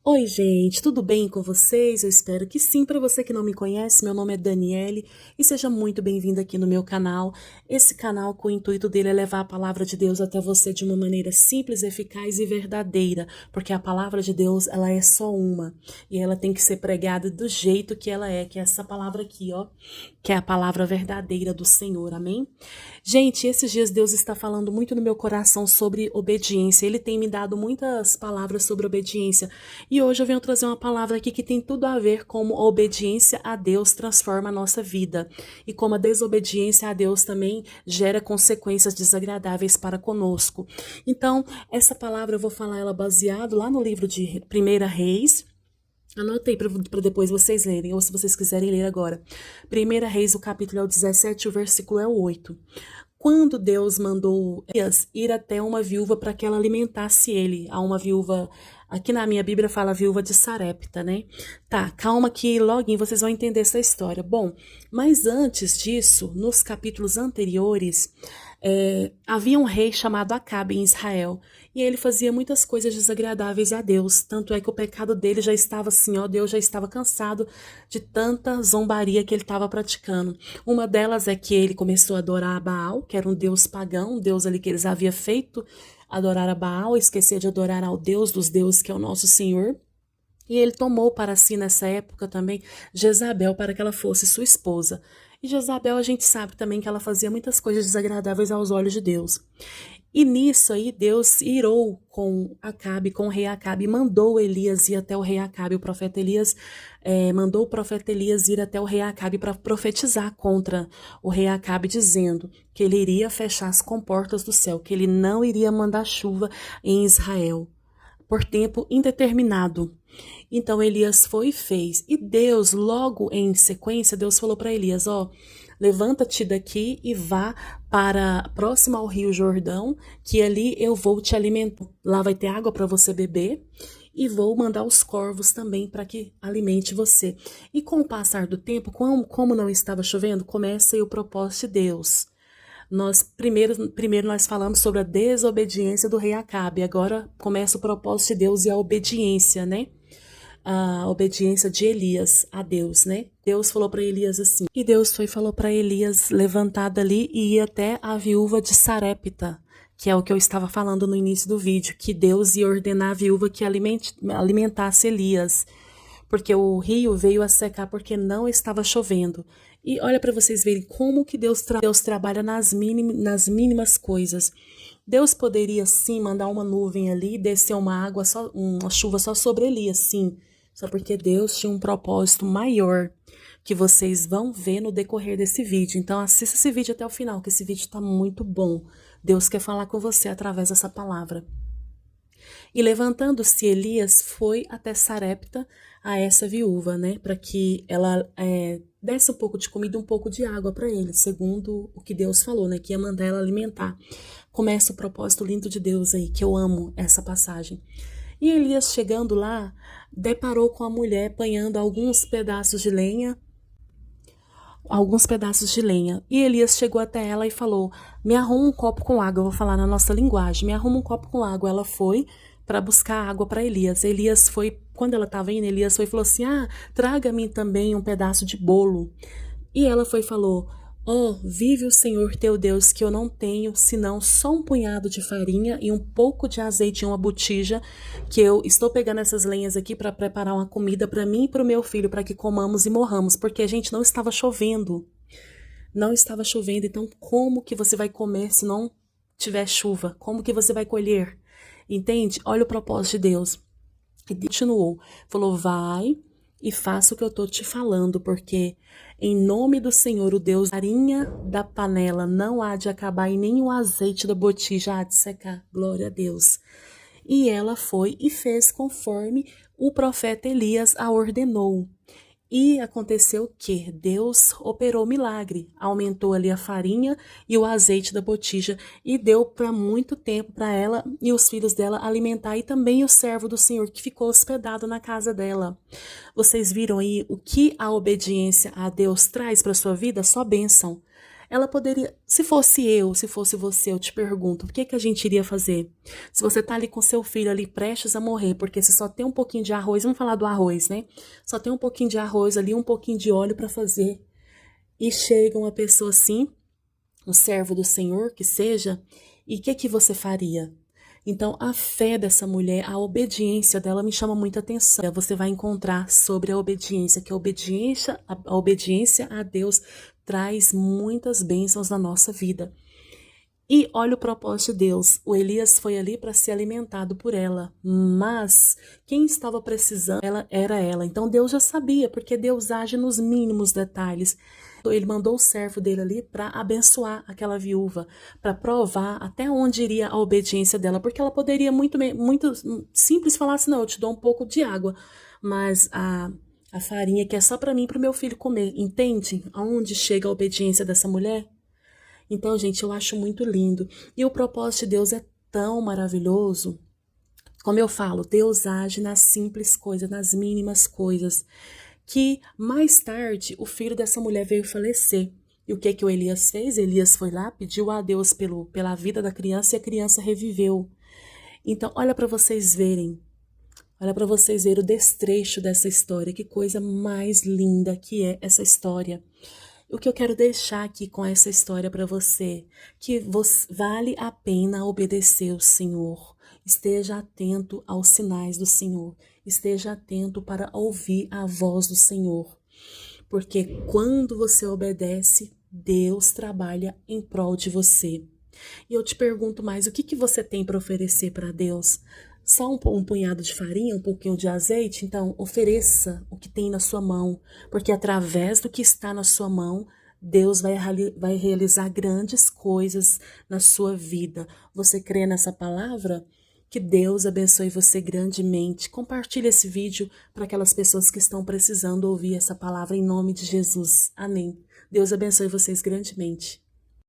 Oi, gente, tudo bem com vocês? Eu espero que sim. Para você que não me conhece, meu nome é Daniele e seja muito bem-vindo aqui no meu canal. Esse canal, com o intuito dele é levar a palavra de Deus até você de uma maneira simples, eficaz e verdadeira, porque a palavra de Deus, ela é só uma e ela tem que ser pregada do jeito que ela é, que é essa palavra aqui, ó, que é a palavra verdadeira do Senhor, amém? Gente, esses dias Deus está falando muito no meu coração sobre obediência. Ele tem me dado muitas palavras sobre obediência. E hoje eu venho trazer uma palavra aqui que tem tudo a ver como a obediência a Deus transforma a nossa vida. E como a desobediência a Deus também gera consequências desagradáveis para conosco. Então, essa palavra eu vou falar ela baseado lá no livro de 1 Reis. Anotei para depois vocês lerem, ou se vocês quiserem ler agora. 1 Reis, o capítulo é o 17, o versículo é o 8. Quando Deus mandou Elias ir até uma viúva para que ela alimentasse ele, a uma viúva, aqui na minha Bíblia fala viúva de Sarepta, né? Tá, calma que logo vocês vão entender essa história. Bom, mas antes disso, nos capítulos anteriores, havia um rei chamado Acabe em Israel, e ele fazia muitas coisas desagradáveis a Deus, tanto é que o pecado dele já estava assim, ó, Deus já estava cansado de tanta zombaria que ele estava praticando. Uma delas é que ele começou a adorar a Baal, que era um deus pagão, um deus ali que eles haviam feito adorar a Baal, esquecer de adorar ao Deus dos deuses, que é o nosso Senhor. E ele tomou para si nessa época também Jezabel para que ela fosse sua esposa. E Jezabel a gente sabe também que ela fazia muitas coisas desagradáveis aos olhos de Deus. E nisso aí Deus irou com Acabe, com o rei Acabe, e mandou Elias ir até o rei Acabe. O profeta Elias mandou o profeta Elias ir até o rei Acabe para profetizar contra o rei Acabe, dizendo que ele iria fechar as comportas do céu, que ele não iria mandar chuva em Israel por tempo indeterminado. Então Elias foi e fez. E Deus, logo em sequência, Deus falou para Elias, ó, levanta-te daqui e vá para próximo ao Rio Jordão, que ali eu vou te alimentar. Lá vai ter água para você beber e vou mandar os corvos também para que alimente você. E com o passar do tempo, como não estava chovendo, começa aí o propósito de Deus. Nós primeiro nós falamos sobre a desobediência do rei Acabe. Agora começa o propósito de Deus e a obediência, né? A obediência de Elias a Deus, né? Deus falou para Elias assim. E Deus foi e falou para Elias levantar dali e ir até a viúva de Sarepta, que é o que eu estava falando no início do vídeo, que Deus ia ordenar a viúva que alimentasse Elias, porque o rio veio a secar porque não estava chovendo. E olha para vocês verem como que Deus trabalha nas mínimas coisas. Deus poderia sim mandar uma nuvem ali, descer uma chuva só sobre Elias, sim. Só porque Deus tinha um propósito maior que vocês vão ver no decorrer desse vídeo. Então assista esse vídeo até o final, que esse vídeo está muito bom. Deus quer falar com você através dessa palavra. E levantando-se Elias foi até Sarepta, a essa viúva, né, para que ela desse um pouco de comida, um pouco de água para ele, segundo o que Deus falou, né, que ia mandar ela alimentar. Começa o propósito lindo de Deus aí, que eu amo essa passagem. E Elias, chegando lá, deparou com a mulher apanhando alguns pedaços de lenha. E Elias chegou até ela e falou, me arruma um copo com água, eu vou falar na nossa linguagem, me arruma um copo com água. Ela foi para buscar água para Elias. Elias foi, quando ela estava indo, Elias foi e falou assim, traga-me também um pedaço de bolo. E ela foi e falou, vive o Senhor teu Deus, que eu não tenho senão só um punhado de farinha e um pouco de azeite em uma botija, que eu estou pegando essas lenhas aqui para preparar uma comida para mim e para o meu filho, para que comamos e morramos, porque a gente não estava chovendo. Não estava chovendo, então como que você vai comer se não tiver chuva? Como que você vai colher? Entende? Olha o propósito de Deus. E continuou, falou, vai e faça o que eu tô te falando, porque em nome do Senhor, o Deus, a farinha da panela não há de acabar e nem o azeite da botija há de secar. Glória a Deus. E ela foi e fez conforme o profeta Elias a ordenou. E aconteceu que Deus operou milagre, aumentou ali a farinha e o azeite da botija e deu para muito tempo para ela e os filhos dela alimentar e também o servo do Senhor que ficou hospedado na casa dela. Vocês viram aí o que a obediência a Deus traz para sua vida? Só bênção. Ela poderia, se fosse eu, se fosse você, eu te pergunto, o que que a gente iria fazer? Se você tá ali com seu filho ali prestes a morrer, porque você só tem um pouquinho de arroz, vamos falar do arroz, né? Só tem um pouquinho de arroz ali, um pouquinho de óleo para fazer. E chega uma pessoa assim, um servo do Senhor que seja, e o que que você faria? Então, a fé dessa mulher, a obediência dela me chama muita atenção. Você vai encontrar sobre a obediência, que a obediência a Deus traz muitas bênçãos na nossa vida. E olha o propósito de Deus. O Elias foi ali para ser alimentado por ela, mas quem estava precisando era ela. Então Deus já sabia, porque Deus age nos mínimos detalhes. Ele mandou o servo dele ali para abençoar aquela viúva, para provar até onde iria a obediência dela, porque ela poderia muito simples falar assim: não, eu te dou um pouco de água, mas a farinha que é só para mim e para o meu filho comer. Entende aonde chega a obediência dessa mulher? Então, gente, eu acho muito lindo. E o propósito de Deus é tão maravilhoso. Como eu falo, Deus age nas simples coisas, nas mínimas coisas. Que mais tarde o filho dessa mulher veio falecer. E o que que o Elias fez? Elias foi lá, pediu a Deus pela vida da criança e a criança reviveu. Então, olha para vocês verem. Olha para vocês verem o desfecho dessa história. Que coisa mais linda que é essa história. O que eu quero deixar aqui com essa história para você, que vale a pena obedecer o Senhor. Esteja atento aos sinais do Senhor. Esteja atento para ouvir a voz do Senhor. Porque quando você obedece, Deus trabalha em prol de você. E eu te pergunto mais, o que que você tem para oferecer para Deus? Só um punhado de farinha, um pouquinho de azeite? Então, ofereça o que tem na sua mão, porque através do que está na sua mão, Deus vai realizar grandes coisas na sua vida. Você crê nessa palavra? Que Deus abençoe você grandemente. Compartilhe esse vídeo para aquelas pessoas que estão precisando ouvir essa palavra em nome de Jesus. Amém. Deus abençoe vocês grandemente.